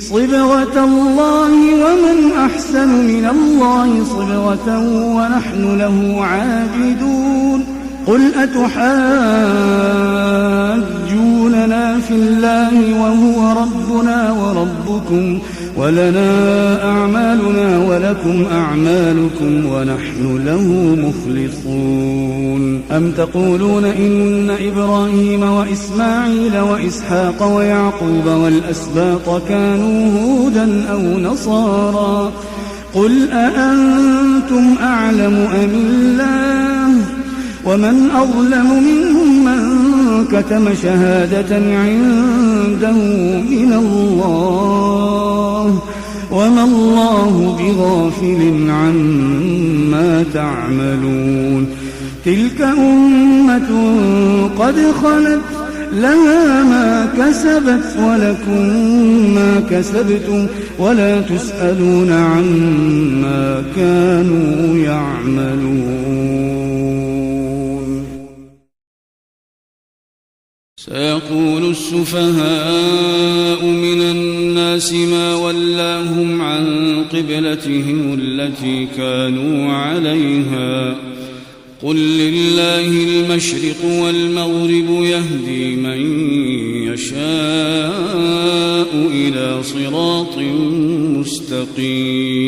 صبغة الله ومن أحسن من الله صبغة ونحن له عابدون قل أتحاجوننا في الله وهو ربنا وربكم ولنا أعمالنا ولكم أعمالكم ونحن له مخلصون أم تقولون إن إبراهيم وإسماعيل وإسحاق ويعقوب والأسباط كانوا هودا أو نصارى قل أأنتم أعلم أم الله ومن أظلم ممن كتم شهادة عنده من الله وما الله بغافل عما تعملون تلك أمة قد خلت لها ما كسبت ولكم ما كسبتم ولا تسألون عما كانوا يعملون. سيقول السفهاء من الناس ما ولاهم عن قبلتهم التي كانوا عليها قل لله المشرق والمغرب يهدي من يشاء إلى صراط مستقيم.